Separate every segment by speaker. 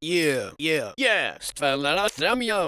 Speaker 1: Yeah.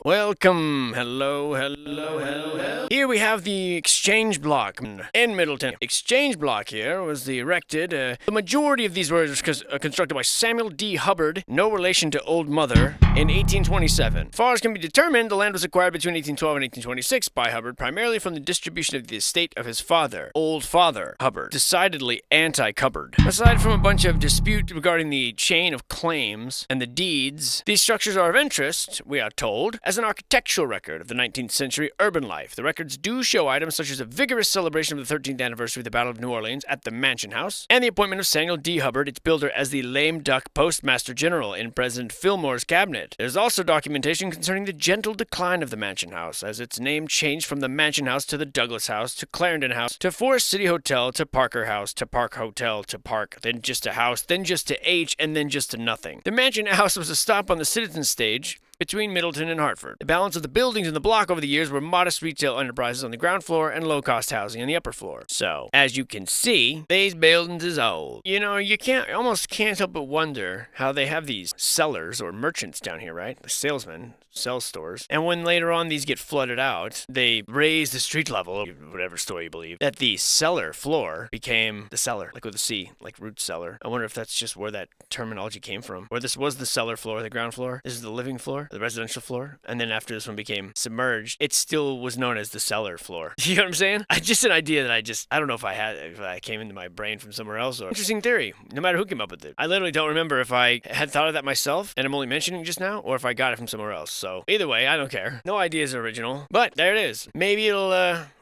Speaker 1: Welcome. Hello. Here we have the exchange block in Middleton. Exchange block here was erected. The majority of these were constructed by Samuel D. Hubbard, no relation to Old Mother, in 1827. As far as can be determined, the land was acquired between 1812 and 1826 by Hubbard, primarily from the distribution of the estate of his father, Old Father Hubbard, decidedly anti-Hubbard. Aside from a bunch of dispute regarding the chain of claims and the deeds, these structures are of interest, we are told, as an architectural record of the 19th century urban life. The records do show items such as a vigorous celebration of the 13th anniversary of the Battle of New Orleans at the Mansion House, and the appointment of Samuel D. Hubbard, its builder, as the lame duck postmaster general in President Fillmore's cabinet. There's also documentation concerning the gentle decline of the Mansion House, as its name changed from the Mansion House to the Douglas House to Clarendon House to Forest City Hotel to Parker House to Park Hotel to Park, then just a house, then just to H, and then just to nothing. The Mansion House was a stop on the Citizen Stage between Middleton and Hartford. The balance of the buildings in the block over the years were modest retail enterprises on the ground floor and low-cost housing on the upper floor. So, as you can see, these buildings is old. You know, you almost can't help but wonder how they have these sellers or merchants down here, right? The salesmen sell stores. And when later on these get flooded out, they raise the street level, whatever story you believe, that the cellar floor became the cellar, like with a C, like root cellar. I wonder if that's just where that terminology came from. Where this was the cellar floor, the ground floor. This is the living floor, the residential floor. And then after this one became submerged, it still was known as the cellar floor. You know what I'm saying? Just an idea that I don't know if I came into my brain from somewhere else, or interesting theory, no matter who came up with it. I literally don't remember if I had thought of that myself, and I'm only mentioning just now, or if I got it from somewhere else. So either way, I don't care. No idea is original, but there it is. Maybe it'll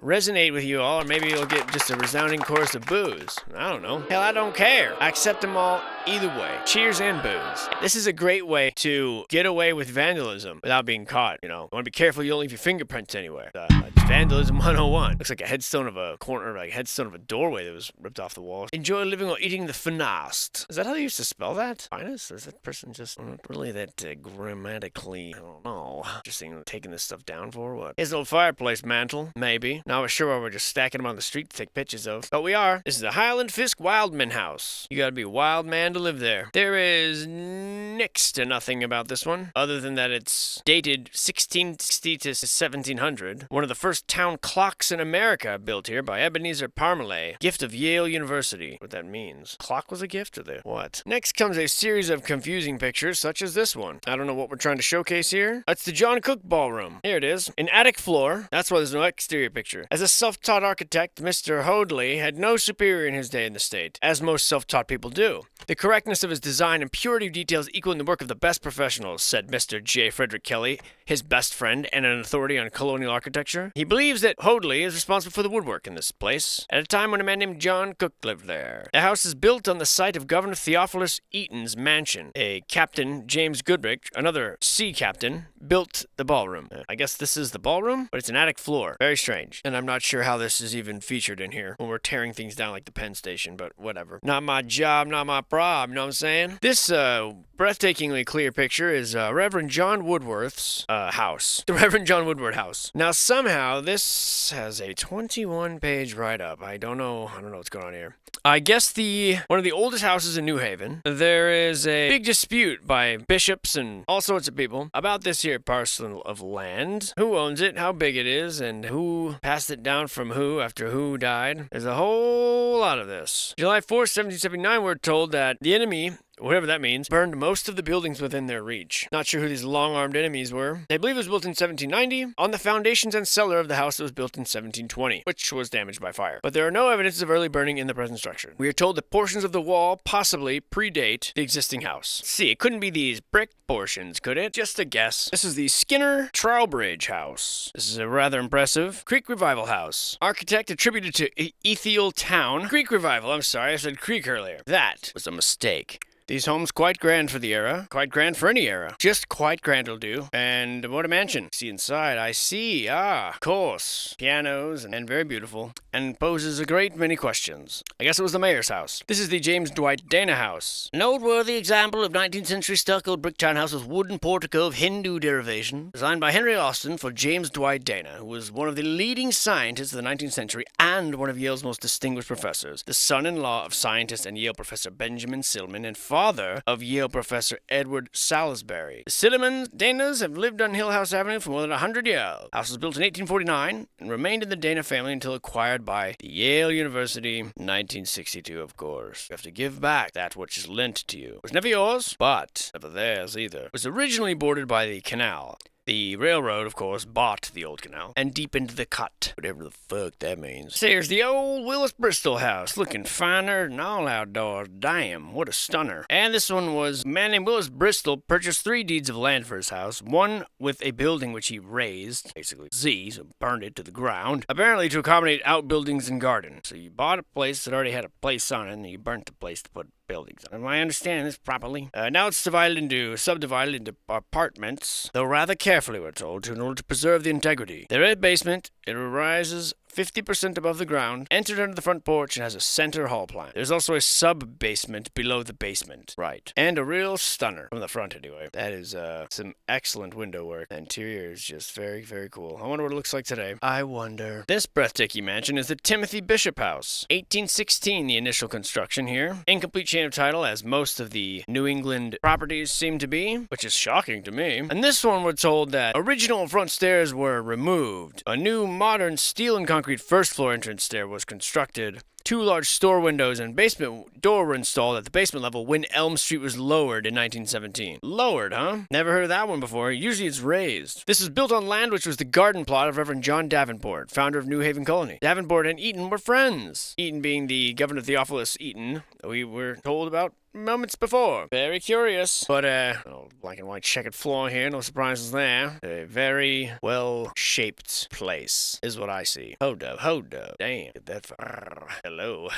Speaker 1: resonate with you all, or maybe you'll get just a resounding chorus of boos. I don't know. Hell, I don't care. I accept them all either way. Cheers and boos. This is a great way to get away with vandalism without being caught, you know. You want to be careful you don't leave your fingerprints anywhere. It's vandalism 101. Looks like a headstone of a corner, like a headstone of a doorway that was ripped off the wall. Enjoy living while eating the finast. Is that how they used to spell that? Finest? Or is that person just not really that grammatically, I don't know. Just taking this stuff down for what? Here's an old fireplace mantle, maybe. Not always sure why we're just stacking them on the street to take pictures of. But we are. This is the Highland Fisk Wildman House. You gotta be a wild man to live there. There is next to nothing about this one, other than that it's dated 1660 to 1700. One of the first town clocks in America built here by Ebenezer Parmalee, gift of Yale University. What that means. Clock was a gift, or the what? Next comes a series of confusing pictures, such as this one. I don't know what we're trying to showcase here. It's the John Cook Ballroom. Here it is. An attic floor. That's why there's no exterior picture. As a self-taught architect, Mr. Hoadley had no superior in his day in the state, as most self-taught people do. The correctness of his design and purity of details equaling the work of the best professionals, said Mr. J. Frederick Kelly, his best friend and an authority on colonial architecture. He believes that Hoadley is responsible for the woodwork in this place, at a time when a man named John Cook lived there. The house is built on the site of Governor Theophilus Eaton's mansion. A Captain James Goodrich, another sea captain, built the ballroom. I guess this is the ballroom, but it's an attic floor. Very strange. And I'm not sure how this is even featured in here when we're tearing things down like the Penn Station, but whatever. Not my job, not my prob, you know what I'm saying? This breathtakingly clear picture is Reverend John Woodworth's house. The Reverend John Woodward house. Now somehow this has a 21-page write-up. I don't know what's going on here. I guess one of the oldest houses in New Haven. There is a big dispute by bishops and all sorts of people about this here parcel of land. Who owns it, how big it is, and who passed it down from who after who died. There's a whole lot of this. July 4th, 1779, we're told that the enemy, whatever that means, burned most of the buildings within their reach. Not sure who these long-armed enemies were. They believe it was built in 1790 on the foundations and cellar of the house that was built in 1720, which was damaged by fire. But there are no evidences of early burning in the present structure. We are told that portions of the wall possibly predate the existing house. Let's see, it couldn't be these brick portions, could it? Just a guess. This is the Skinner Trowbridge House. This is a rather impressive Creek Revival house. Architect attributed to Ethiel Town. Creek Revival, I'm sorry, I said Creek earlier. That was a mistake. These homes quite grand for the era. Quite grand for any era. Just quite grand will do. And what a mansion. See inside. I see. Of course. Pianos and very beautiful. And poses a great many questions. I guess it was the mayor's house. This is the James Dwight Dana house. An old-worthy example of 19th century stucco brick townhouse with wooden portico of Hindu derivation. Designed by Henry Austin for James Dwight Dana, who was one of the leading scientists of the 19th century and one of Yale's most distinguished professors. The son-in-law of scientist and Yale professor Benjamin Silman and father father of Yale professor Edward Salisbury. The Sillimans Danas have lived on Hill House Avenue for more than 100 years. The house was built in 1849 and remained in the Dana family until acquired by the Yale University in 1962, of course. You have to give back that which is lent to you. It was never yours, but never theirs either. It was originally bordered by the canal. The railroad, of course, bought the old canal and deepened the cut, whatever the fuck that means. So here's the old Willis Bristol house, looking finer than all outdoors. Damn, what a stunner. And this one was, a man named Willis Bristol purchased 3 deeds of land for his house, one with a building which he razed, basically so burned it to the ground, apparently to accommodate outbuildings and garden. So you bought a place that already had a place on it, and you burnt the place to put buildings. Am I understanding this properly? Now it's subdivided into apartments, though rather carefully, we're told, in order to preserve the integrity. There is a basement. It rises 50% above the ground, entered under the front porch, and has a center hall plan. There's also a sub-basement below the basement. Right. And a real stunner. From the front, anyway. That is some excellent window work. The interior is just very, very cool. I wonder what it looks like today. I wonder. This breathtaking mansion is the Timothy Bishop House. 1816, the initial construction here. Incomplete chain of title, as most of the New England properties seem to be, which is shocking to me. And this one, we're told that original front stairs were removed. A new modern steel and concrete first floor entrance stair was constructed. 2 large store windows and basement door were installed at the basement level when Elm Street was lowered in 1917. Lowered, huh? Never heard of that one before. Usually it's raised. This was built on land which was the garden plot of Reverend John Davenport, founder of New Haven Colony. Davenport and Eaton were friends. Eaton being the Governor Theophilus Eaton, we were told about moments before. Very curious. But, black and white checkered floor here, no surprises there. A very well-shaped place, is what I see. Hold up. Damn, get that far. Hello.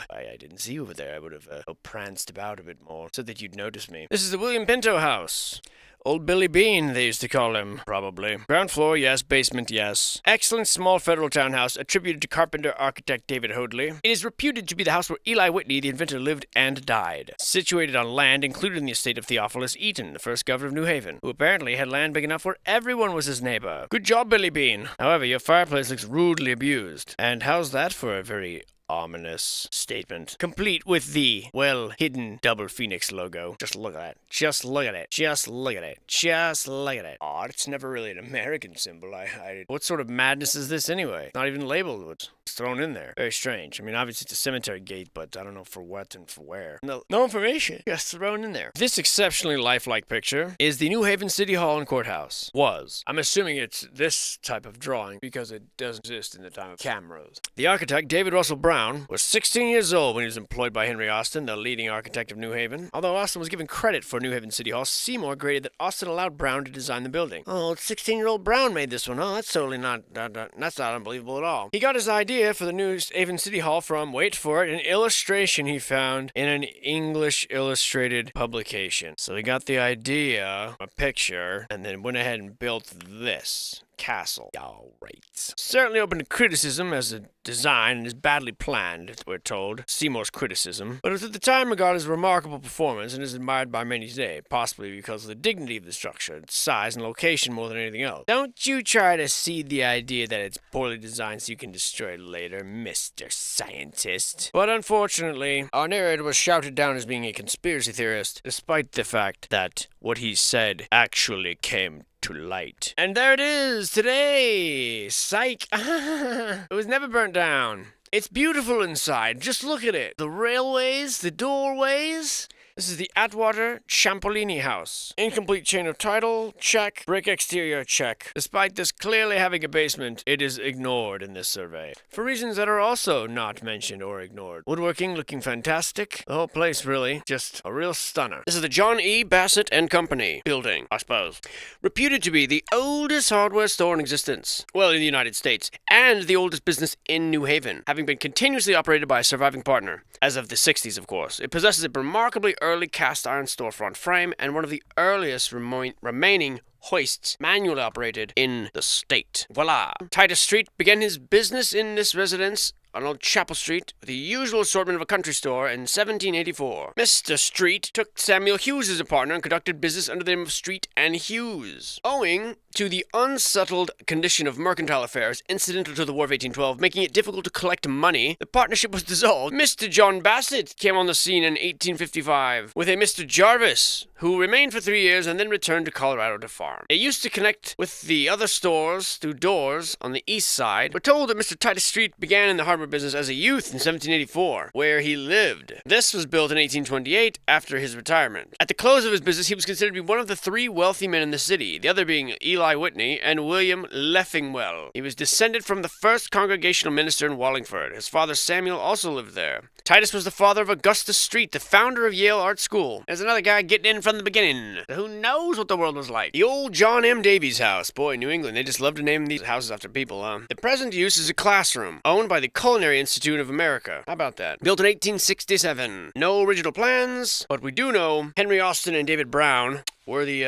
Speaker 1: I didn't see you over there. I would have pranced about a bit more, so that you'd notice me. This is the William Pinto house. Old Billy Bean, they used to call him, probably. Ground floor, yes. Basement, yes. Excellent small federal townhouse attributed to carpenter architect David Hoadley. It is reputed to be the house where Eli Whitney, the inventor, lived and died. Situated on land included in the estate of Theophilus Eaton, the first governor of New Haven, who apparently had land big enough where everyone was his neighbor. Good job, Billy Bean. However, your fireplace looks rudely abused. And how's that for a very ominous statement, complete with the well-hidden double phoenix logo? Just look at it. Oh, it's never really an American symbol. What sort of madness is this anyway? Not even labeled. It's thrown in there. Very strange. I mean, obviously it's a cemetery gate, but I don't know for what and for where. No information. Just thrown in there. This exceptionally lifelike picture is the New Haven City Hall and Courthouse. I'm assuming it's this type of drawing because it doesn't exist in the time of cameras. The architect, David Russell Brown, was 16 years old when he was employed by Henry Austin, the leading architect of New Haven. Although Austin was given credit for New Haven City Hall, Seymour graded that Austin allowed Brown to design the building. Oh, 16-year-old Brown made this one. Oh, that's totally that's not unbelievable at all. He got his idea for the New Haven City Hall from, wait for it, an illustration he found in an English illustrated publication. So he got the idea, a picture, and then went ahead and built this castle. All right. Certainly open to criticism as a design and is badly planned, we're told. Seymour's criticism. But it was at the time regarded as a remarkable performance and is admired by many today, possibly because of the dignity of the structure, its size and location more than anything else. Don't you try to seed the idea that it's poorly designed so you can destroy it later, Mr. Scientist. But unfortunately, our narrator was shouted down as being a conspiracy theorist, despite the fact that what he said actually came to light. And there it is today. Psych. It was never burnt down. It's beautiful inside. Just look at it. The railways, the doorways. This is the Atwater Champolini house. Incomplete chain of title, check. Brick exterior, check. Despite this clearly having a basement, it is ignored in this survey, for reasons that are also not mentioned or ignored. Woodworking looking fantastic. The whole place really, just a real stunner. This is the John E. Bassett and Company building, I suppose. Reputed to be the oldest hardware store in existence, well, in the United States, and the oldest business in New Haven, having been continuously operated by a surviving partner, as of the 60s, of course. It possesses a remarkably early cast iron storefront frame and one of the earliest remaining hoists manually operated in the state. Voila! Titus Street began his business in this residence on Old Chapel Street with the usual assortment of a country store in 1784. Mr. Street took Samuel Hughes as a partner and conducted business under the name of Street and Hughes. Owing to the unsettled condition of mercantile affairs incidental to the War of 1812, making it difficult to collect money, the partnership was dissolved. Mr. John Bassett came on the scene in 1855 with a Mr. Jarvis, who remained for 3 years and then returned to Colorado to farm. They used to connect with the other stores through doors on the east side. We're told that Mr. Titus Street began in the harbor business as a youth in 1784, where he lived. This was built in 1828 after his retirement. At the close of his business, he was considered to be one of the 3 wealthy men in the city, the other being Eli Whitney and William Leffingwell. He was descended from the first Congregational minister in Wallingford. His father Samuel also lived there. Titus was the father of Augustus Street, the founder of Yale Art School. There's another guy getting in from the beginning. Who knows what the world was like? The old John M. Davies house. Boy, New England, they just love to name these houses after people, huh? The present use is a classroom, owned by the Culinary Institute of America. How about that? Built in 1867. No original plans, but we do know Henry Austin and David Brown were the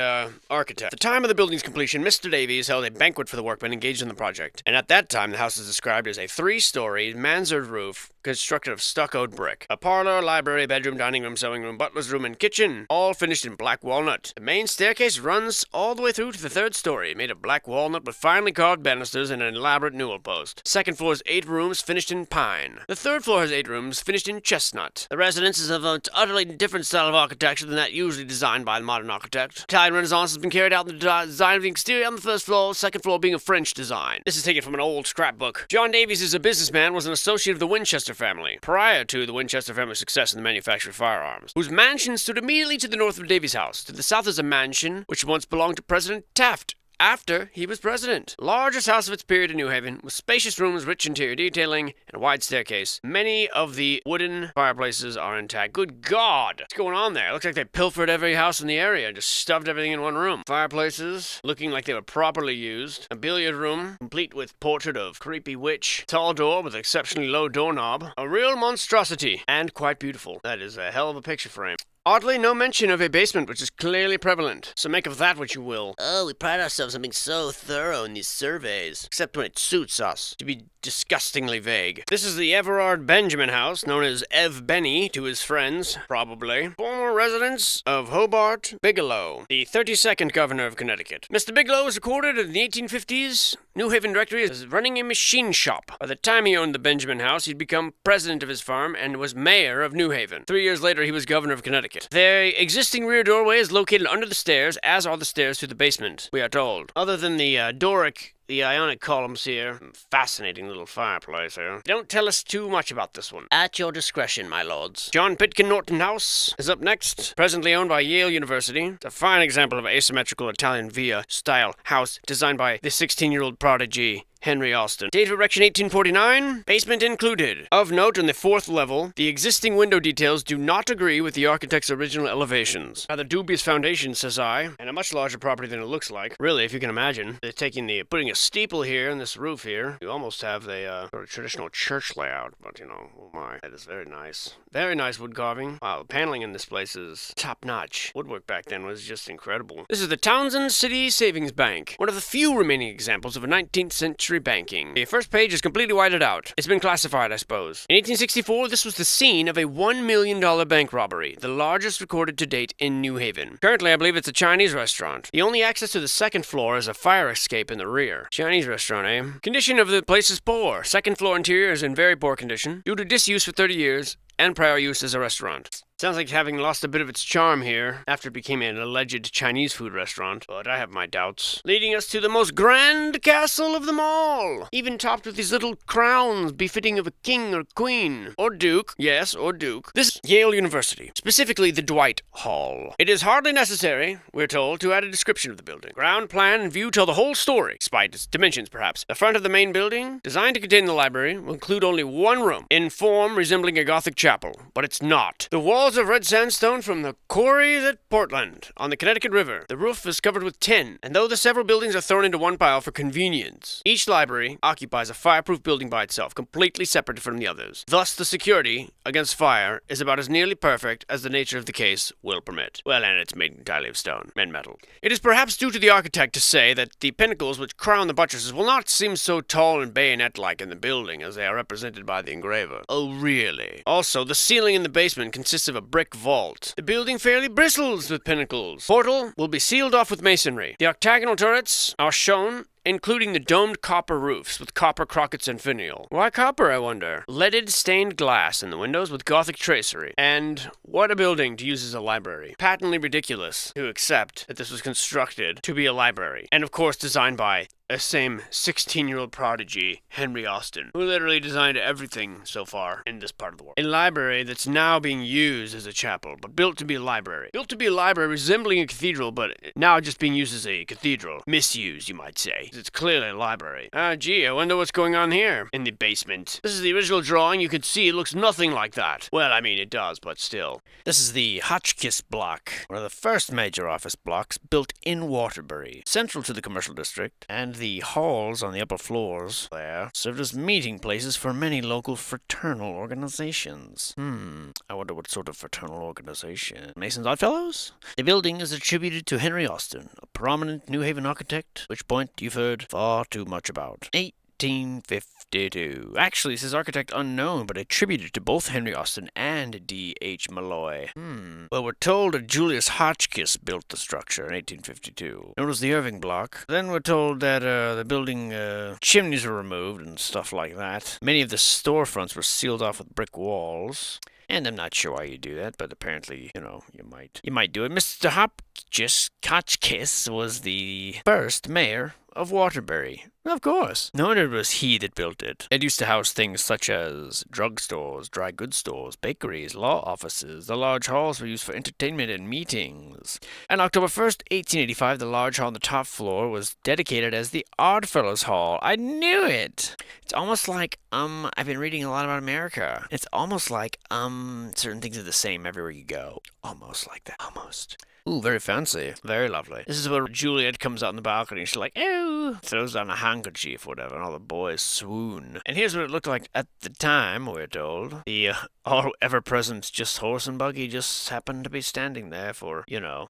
Speaker 1: architect. At the time of the building's completion, Mr. Davies held a banquet for the workmen engaged in the project. And at that time, the house is described as a 3-story mansard roof constructed of stuccoed brick. A parlor, library, bedroom, dining room, sewing room, butler's room, and kitchen, all finished in black walnut. The main staircase runs all the way through to the 3rd story, made of black walnut with finely carved banisters and an elaborate newel post. The 2nd floor has 8 rooms finished in pine. The 3rd floor has 8 rooms finished in chestnut. The residence is of an utterly different style of architecture than that usually designed by the modern architect. Italian Renaissance has been carried out in the design of the exterior on the 1st floor, 2nd floor being a French design. This is taken from an old scrapbook. John Davies is a businessman, was an associate of the Winchester family, prior to the Winchester family's success in the manufacture of firearms, whose mansion stood immediately to the north of Davies' house. To the south is a mansion which once belonged to President Taft, after he was president. Largest house of its period in New Haven, with spacious rooms, rich interior detailing, and a wide staircase. Many of the wooden fireplaces are intact. Good God! What's going on there? It looks like they pilfered every house in the area and just stuffed everything in one room. Fireplaces, looking like they were properly used. A billiard room, complete with portrait of creepy witch. Tall door with exceptionally low doorknob. A real monstrosity, and quite beautiful. That is a hell of a picture frame. Oddly, no mention of a basement, which is clearly prevalent. So make of that what you will. Oh, we pride ourselves on being so thorough in these surveys. Except when it suits us to be disgustingly vague. This is the Everard Benjamin house, known as Ev Benny to his friends, probably. Former residence of Hobart Bigelow, the 32nd governor of Connecticut. Mr. Bigelow was recorded in the 1850s New Haven Directory as running a machine shop. By the time he owned the Benjamin house, he'd become president of his farm and was mayor of New Haven. 3 years later, he was governor of Connecticut. The existing rear doorway is located under the stairs, as are the stairs to the basement, we are told. Other than the Doric, the Ionic columns here. Fascinating little fireplace here. Don't tell us too much about this one. At your discretion, my lords. John Pitkin Norton House is up next. Presently owned by Yale University. It's a fine example of asymmetrical Italian villa-style house designed by the 16-year-old prodigy Henry Austin. Date of erection 1849. Basement included. Of note, on the 4th level, the existing window details do not agree with the architect's original elevations. Rather dubious foundation, says I, and a much larger property than it looks like. Really, if you can imagine, they're putting a steeple here and this roof here. You almost have the sort of traditional church layout, but oh my, that is very nice. Very nice wood carving. Wow, the paneling in this place is top-notch. Woodwork back then was just incredible. This is the Townsend City Savings Bank, one of the few remaining examples of a 19th century banking. The first page is completely whited out. It's been classified, I suppose. In 1864, this was the scene of a $1 million bank robbery, the largest recorded to date in New Haven. Currently, I believe it's a Chinese restaurant. The only access to the 2nd floor is a fire escape in the rear. Chinese restaurant, eh? Condition of the place is poor. 2nd floor interior is in very poor condition, due to disuse for 30 years, and prior use as a restaurant. Sounds like having lost a bit of its charm here after it became an alleged Chinese food restaurant, but I have my doubts. Leading us to the most grand castle of them all, even topped with these little crowns befitting of a king or queen. Or duke, yes, or duke. This is Yale University, specifically the Dwight Hall. It is hardly necessary, we're told, to add a description of the building. Ground plan and view tell the whole story, despite its dimensions perhaps. The front of the main building, designed to contain the library, will include only one room, in form resembling a Gothic chapel, but it's not. The walls walls of red sandstone from the quarries at Portland, on the Connecticut River. The roof is covered with tin, and though the several buildings are thrown into one pile for convenience, each library occupies a fireproof building by itself, completely separate from the others. Thus, the security against fire is about as nearly perfect as the nature of the case will permit. Well, and it's made entirely of stone and metal. It is perhaps due to the architect to say that the pinnacles which crown the buttresses will not seem so tall and bayonet-like in the building as they are represented by the engraver. Oh, really? Also, the ceiling in the basement consists of a brick vault. The building fairly bristles with pinnacles. Portal will be sealed off with masonry. The octagonal turrets are shown, including the domed copper roofs with copper crockets and finial. Why copper, I wonder? Leaded stained glass in the windows with Gothic tracery. And what a building to use as a library. Patently ridiculous to accept that this was constructed to be a library. And of course designed by a same 16-year-old prodigy, Henry Austin, who literally designed everything so far in this part of the world. A library that's now being used as a chapel, but built to be a library. Built to be a library resembling a cathedral, but now just being used as a cathedral. Misused, you might say. It's clearly a library. Gee, I wonder what's going on here in the basement. This is the original drawing. You can see it looks nothing like that. Well, I mean, it does, but still. This is the Hotchkiss block, one of the first major office blocks built in Waterbury, central to the commercial district, and the halls on the upper floors there served as meeting places for many local fraternal organizations. I wonder what sort of fraternal organization. Mason's Oddfellows? The building is attributed to Henry Austin, a prominent New Haven architect, which point you've heard far too much about. 1852. Actually, it says architect unknown, but attributed to both Henry Austin and D.H. Malloy. Well, we're told that Julius Hotchkiss built the structure in 1852. Known as the Irving Block. Then we're told that the building chimneys were removed and stuff like that. Many of the storefronts were sealed off with brick walls. And I'm not sure why you do that, but apparently, you might do it. Mr. Hotchkiss was the first mayor of Waterbury. Of course. No wonder it was he that built it. It used to house things such as drugstores, dry goods stores, bakeries, law offices. The large halls were used for entertainment and meetings. On October 1st, 1885, the large hall on the top floor was dedicated as the Oddfellows Hall. I knew it! It's almost like, I've been reading a lot about America. It's almost like, certain things are the same everywhere you go. Almost like that. Almost. Ooh, very fancy. Very lovely. This is where Juliet comes out on the balcony. She's like, "Ew!" Throws down a handkerchief or whatever, and all the boys swoon. And here's what it looked like at the time, we're told. The all-ever-present just horse and buggy just happened to be standing there for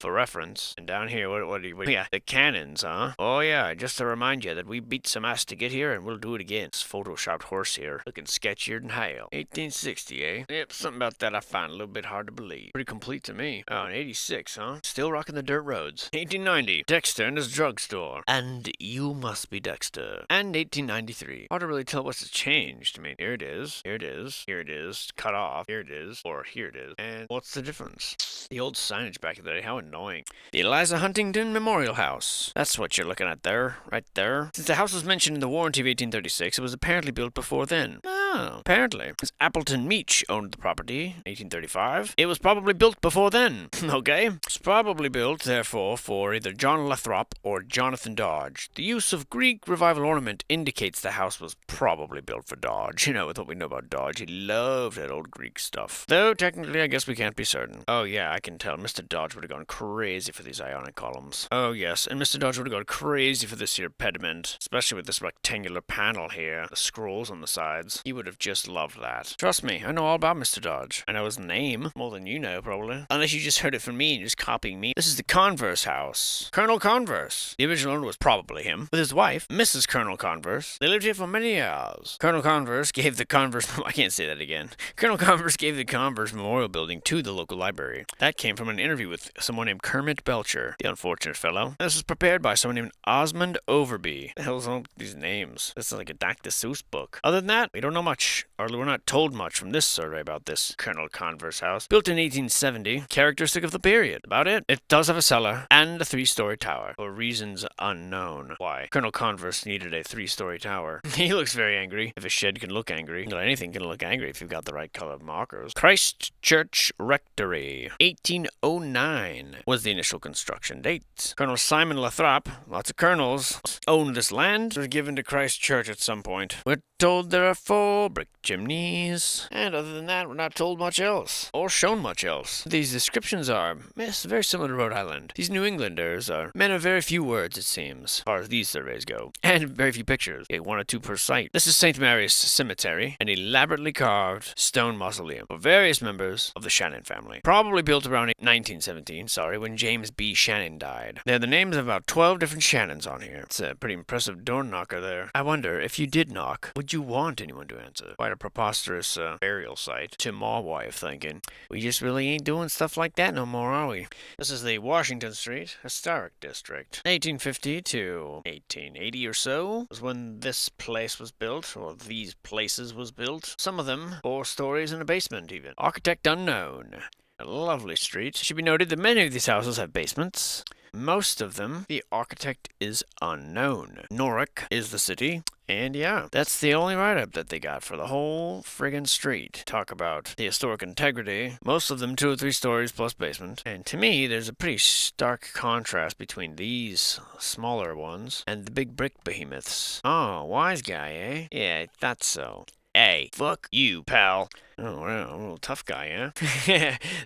Speaker 1: reference. And down here, what yeah, the cannons, huh? Oh yeah, just to remind you that we beat some ass to get here, and we'll do it again. This photoshopped horse here, looking sketchier than hell. 1860, eh? Yep, something about that I find a little bit hard to believe. Pretty complete to me. Oh, and 86, huh? Still rocking the dirt roads. 1890, Dexter and his drugstore. And you must be Dexter. And 1893. Hard to really tell what's changed. I mean, here it is, here it is, here it is, cut off, here it is, or here it is. And what's the difference? The old signage back in the day, how annoying. The Eliza Huntington Memorial House. That's what you're looking at there, right there. Since the house was mentioned in the warranty of 1836, it was apparently built before then. Oh, apparently. Because Appleton Meach owned the property, 1835. It was probably built before then. Okay? It's probably built, therefore, for either John Lathrop or Jonathan Dodge. The use of Greek revival ornament indicates the house was probably built for Dodge. With what we know about Dodge, he loved that old Greek stuff. Though, technically, I guess we can't be certain. Oh, yeah, I can tell. Mr. Dodge would have gone crazy for these ionic columns. Oh, yes, and Mr. Dodge would have gone crazy for this here pediment, especially with this rectangular panel here, the scrolls on the sides. He would have just loved that. Trust me, I know all about Mr. Dodge. I know his name, more than you know, probably. Unless you just heard it from me and just copying me. This is the Converse house. Colonel Converse. The original owner was probably him, with his wife, Mrs. Colonel Converse. They lived here for many years. Colonel Converse gave the Converse... I can't say that again. Colonel Converse gave the Converse Memorial Building to the local library. That came from an interview with someone named Kermit Belcher, the unfortunate fellow. This was prepared by someone named Osmond Overby. The hell's all these names? This is like a Dr. Seuss book. Other than that, we don't know much, or we're not told much from this survey about this Colonel Converse house. Built in 1870, characteristic of the period. About it. It does have a cellar and a 3-story tower, for reasons unknown. Why? Colonel Converse needed a 3-story tower. He looks very angry. If a shed can look angry, well, anything can look angry if you've got the right color of markers. Christ Church Rectory. 1809 was the initial construction date. Colonel Simon Lathrop, lots of colonels, owned this land. It was given to Christ Church at some point. We're told there are 4 brick chimneys. And other than that, we're not told much else, or shown much else. These descriptions are very similar to Rhode Island. These New Englanders are men of very few words, it seems, as far as these surveys go. And very few pictures. 1 or 2 per site. This is St. Mary's Cemetery, an elaborately carved stone mausoleum for various members of the Shannon family. Probably built around 1917, when James B. Shannon died. There are the names of about 12 different Shannons on here. It's a pretty impressive door knocker there. I wonder, if you did knock, would you want anyone to answer? Quite a preposterous burial site. To my wife thinking, we just really ain't doing stuff like that no more, are we? This is the Washington Street Historic District. 1850 to 1880 or so was when this place was built, or these places was built. Some of them 4 stories and a basement even. Architect unknown. A lovely street. It should be noted that many of these houses have basements. Most of them, the architect is unknown. Norwich is the city. And yeah, that's the only write-up that they got for the whole friggin' street. Talk about the historic integrity. Most of them 2 or 3 stories plus basement. And to me, there's a pretty stark contrast between these smaller ones and the big brick behemoths. Oh, wise guy, eh? Yeah, I thought so. Hey, fuck you, pal. Oh, well, I'm a little tough guy, huh?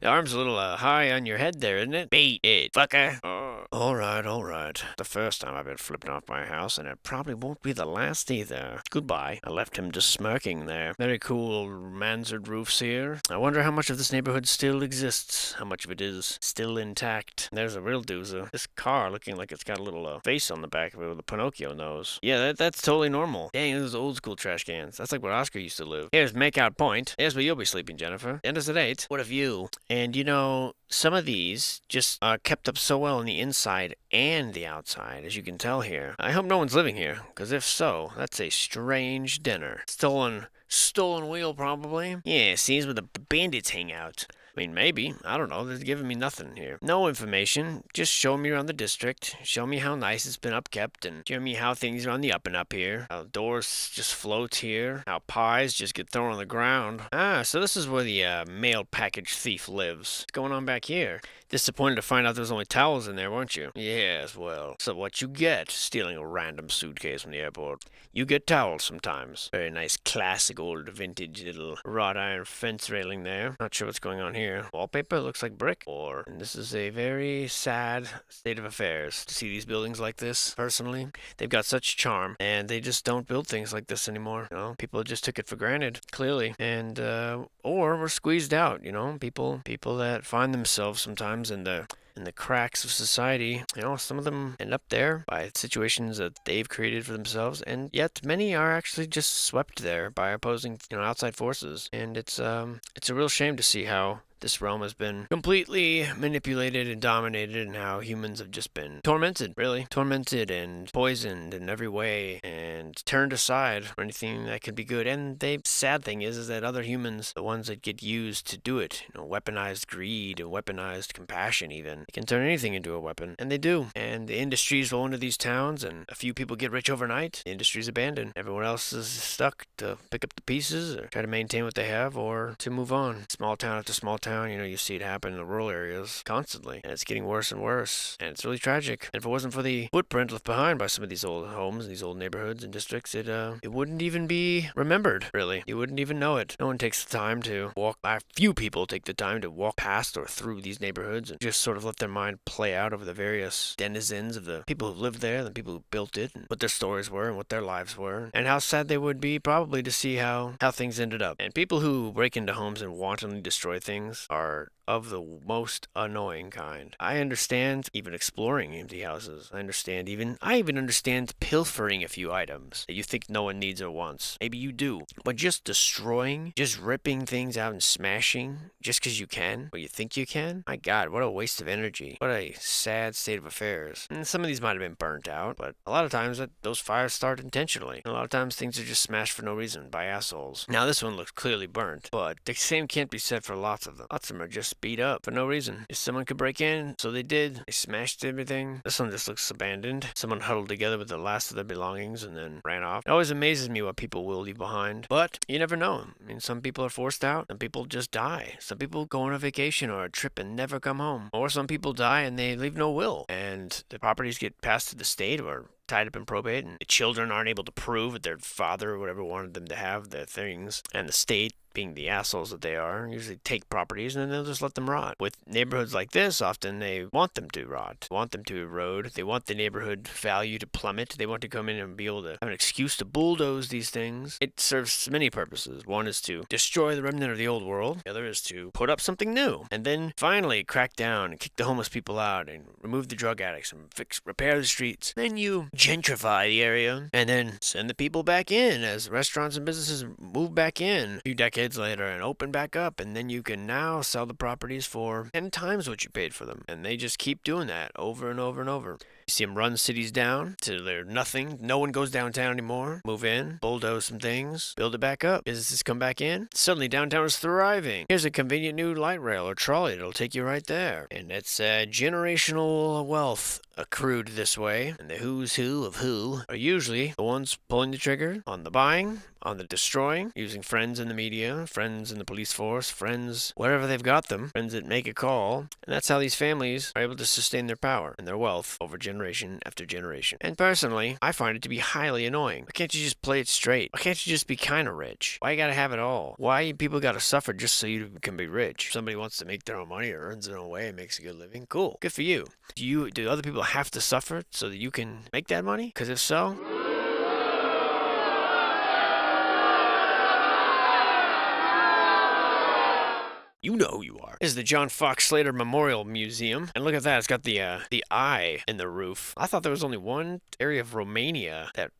Speaker 1: The arm's a little high on your head there, isn't it? Beat it, fucker. All right. The first time I've been flipping off my house, and it probably won't be the last either. Goodbye. I left him just smirking there. Very cool mansard roofs here. I wonder how much of this neighborhood still exists. How much of it is still intact. There's a real doozer. This car looking like it's got a little face on the back of it with a Pinocchio nose. Yeah, that's totally normal. Dang, those old school trash cans. That's like where Oscar used to live. Here's Makeout Point. Here's where you'll be sleeping, Jennifer. End is at 8. What a view. And some of these just kept up so well on the inside and the outside, as you can tell here. I hope no one's living here, because if so, that's a strange dinner. Stolen wheel, probably. Yeah, seems where the bandits hang out. I mean, maybe. I don't know. They're giving me nothing here. No information. Just show me around the district. Show me how nice it's been upkept, and show me how things are on the up and up here. How doors just float here. How pies just get thrown on the ground. So this is where the mail package thief lives. What's going on back here? Disappointed to find out there was only towels in there, weren't you? Yes, well. So what you get stealing a random suitcase from the airport? You get towels sometimes. Very nice classic old vintage little wrought iron fence railing there. Not sure what's going on here. Wallpaper looks like brick. And this is a very sad state of affairs to see these buildings like this, personally. They've got such charm, and they just don't build things like this anymore. People just took it for granted, clearly. And, or were squeezed out, people that find themselves sometimes in the cracks of society. Some of them end up there by situations that they've created for themselves, and yet many are actually just swept there by opposing, outside forces. And it's a real shame to see how this realm has been completely manipulated and dominated, and how humans have just been tormented and poisoned in every way, and turned aside for anything that could be good. And the sad thing is that other humans, the ones that get used to do it, weaponized greed and weaponized compassion even, they can turn anything into a weapon, and they do. And the industries roll into these towns, and a few people get rich overnight. The industry's abandoned. Everyone else is stuck to pick up the pieces, or try to maintain what they have, or to move on. Small town after small town. You see it happen in the rural areas constantly, and it's getting worse and worse, and it's really tragic. And if it wasn't for the footprint left behind by some of these old homes, these old neighborhoods and districts, it wouldn't even be remembered, really. You wouldn't even know it. No one takes the time to walk. Few people take the time to walk past or through these neighborhoods and just sort of let their mind play out over the various denizens of the people who lived there, the people who built it, and what their stories were and what their lives were, and how sad they would be probably to see how things ended up. And people who break into homes and wantonly destroy things are of the most annoying kind. I understand even exploring empty houses. I even understand pilfering a few items that you think no one needs or wants. Maybe you do. But just destroying, just ripping things out and smashing, just because you can, or you think you can? My God, what a waste of energy. What a sad state of affairs. And some of these might have been burnt out, but a lot of times those fires start intentionally. A lot of times things are just smashed for no reason by assholes. Now this one looks clearly burnt, but the same can't be said for lots of them. Lots of them are just beat up for no reason. If someone could break in, so they did. They smashed everything. This one just looks abandoned. Someone huddled together with the last of their belongings and then ran off. It always amazes me what people will leave behind, but you never know. I mean, some people are forced out. Some people just die. Some people go on a vacation or a trip and never come home. Or some people die and they leave no will, and the properties get passed to the state or tied up in probate, and the children aren't able to prove that their father or whatever wanted them to have their things, and the state, being the assholes that they are, usually take properties and then they'll just let them rot. With neighborhoods like this, often they want them to rot, want them to erode, they want the neighborhood value to plummet, they want to come in and be able to have an excuse to bulldoze these things. It serves many purposes. One is to destroy the remnant of the old world, the other is to put up something new, and then finally crack down and kick the homeless people out and remove the drug addicts and repair the streets. Then you gentrify the area and then send the people back in as restaurants and businesses move back in a few decades later and open back up, and then you can now sell the properties for 10 times what you paid for them, and they just keep doing that over and over and over. You see them run cities down till they're nothing. No one goes downtown anymore. Move in, bulldoze some things, build it back up. Businesses come back in. Suddenly downtown is thriving. Here's a convenient new light rail or trolley that'll take you right there. And it's generational wealth accrued this way. And the who's who of who are usually the ones pulling the trigger on the buying, on the destroying, using friends in the media, friends in the police force, friends wherever they've got them, friends that make a call. And that's how these families are able to sustain their power and their wealth over generation after generation. And personally, I find it to be highly annoying. Why can't you just play it straight? Why can't you just be kind of rich? Why you gotta have it all? Why people gotta suffer just so you can be rich? If somebody wants to make their own money or earns their own way and makes a good living, cool. Good for you. Do other people have to suffer so that you can make that money? Because if so... You know who you are. This is the John Fox Slater Memorial Museum. And look at that, it's got the eye in the roof. I thought there was only one area of Romania that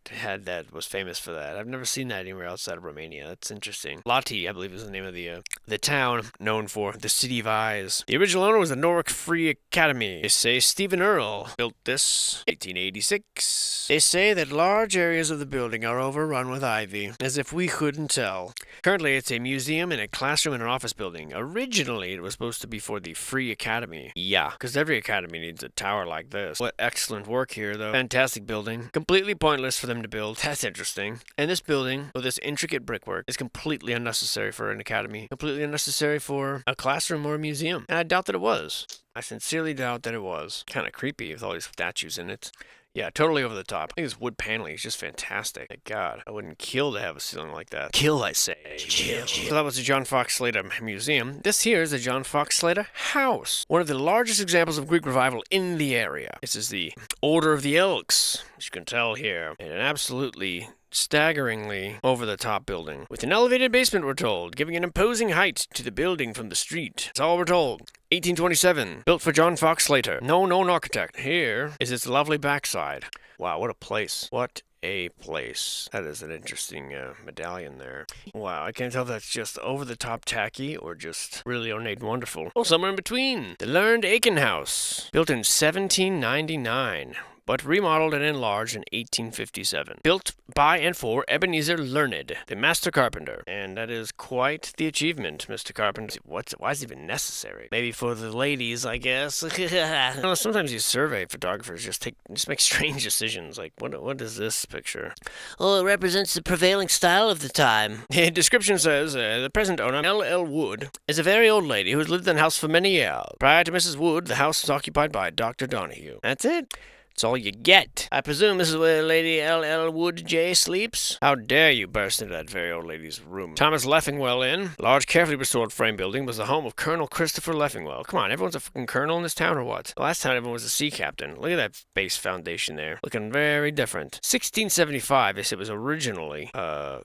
Speaker 1: was famous for that. I've never seen that anywhere outside of Romania. That's interesting. Lati, I believe, is the name of the town known for the City of Eyes. The original owner was the Norwich Free Academy. They say Stephen Earle built this 1886. They say that large areas of the building are overrun with ivy, as if we couldn't tell. Currently, it's a museum and a classroom and an office building. Originally, it was supposed to be for the Free Academy. Yeah, because every academy needs a tower like this. What excellent work here, though. Fantastic building. Completely pointless for them to build. That's interesting. And this building, with this intricate brickwork, is completely unnecessary for an academy. Completely unnecessary for a classroom or a museum. And I doubt that it was. I sincerely doubt that it was. Kind of creepy with all these statues in it. Yeah, totally over the top. I think this wood paneling is just fantastic. My God, I wouldn't kill to have a ceiling like that. Kill, I say. Kill. So that was the John Fox Slater Museum. This here is the John Fox Slater House, one of the largest examples of Greek revival in the area. This is the Order of the Elks, as you can tell here. And an absolutely staggeringly over-the-top building. With an elevated basement, we're told, giving an imposing height to the building from the street. That's all we're told. 1827, built for John Fox Slater. No known architect. Here is its lovely backside. Wow, what a place. What a place. That is an interesting medallion there. Wow, I can't tell if that's just over-the-top tacky or just really ornate and wonderful. Oh, somewhere in between. The Learned Aiken House, built in 1799. But remodeled and enlarged in 1857. Built by and for Ebenezer Learned, the master carpenter. And that is quite the achievement, Mr. Carpenter. Why is it even necessary? Maybe for the ladies, I guess. Sometimes you survey photographers just make strange decisions. Like, what is this picture? Oh, it represents the prevailing style of the time. The description says, the present owner, L.L. Wood, is a very old lady who has lived in the house for many years. Prior to Mrs. Wood, the house was occupied by Dr. Donahue. That's it. That's all you get. I presume this is where Lady L.L. Wood J. sleeps? How dare you burst into that very old lady's room? Thomas Leffingwell Inn, large, carefully restored frame building, was the home of Colonel Christopher Leffingwell. Come on, everyone's a fucking colonel in this town or what? The last time everyone was a sea captain. Look at that base foundation there. Looking very different. 1675, they said, was originally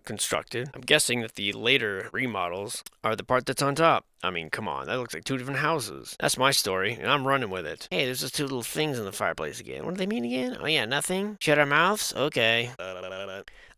Speaker 1: constructed. I'm guessing that the later remodels are the part that's on top. I mean, come on, that looks like two different houses. That's my story, and I'm running with it. Hey, there's just two little things in the fireplace again. What do they mean again? Oh yeah, nothing? Shut our mouths? Okay.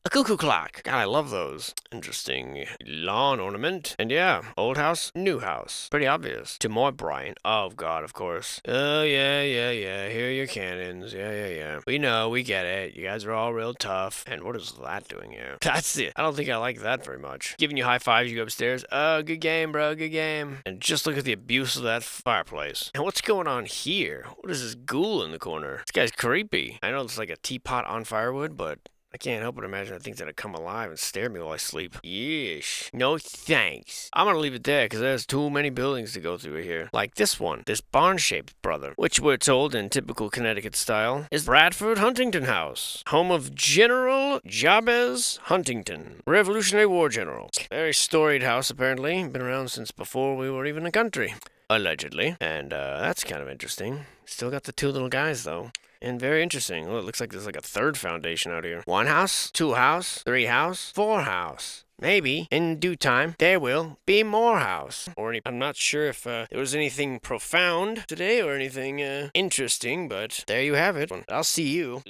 Speaker 1: A cuckoo clock. God, I love those. Interesting lawn ornament. And yeah, old house, new house. Pretty obvious. To more Bryant. Oh, God, of course. Oh, yeah. Here are your cannons. Yeah. We know, we get it. You guys are all real tough. And what is that doing here? That's it. I don't think I like that very much. Giving you high fives, you go upstairs. Oh, good game, bro. Good game. And just look at the abuse of that fireplace. And what's going on here? What is this ghoul in the corner? This guy's creepy. I know it's like a teapot on firewood, but I can't help but imagine the things that come alive and stare at me while I sleep. Yeesh. No thanks. I'm gonna leave it there because there's too many buildings to go through here. Like this one, this barn-shaped brother, which we're told in typical Connecticut style is Bradford Huntington House, home of General Jabez Huntington, Revolutionary War general. Very storied house, apparently. Been around since before we were even a country. Allegedly. And that's kind of interesting. Still got the two little guys, though. And very interesting. Oh, it looks like there's like a third foundation out here. 1 house, 2 house, 3 house, 4 house. Maybe, in due time, there will be more house. I'm not sure if there was anything profound today or anything interesting, but there you have it. I'll see you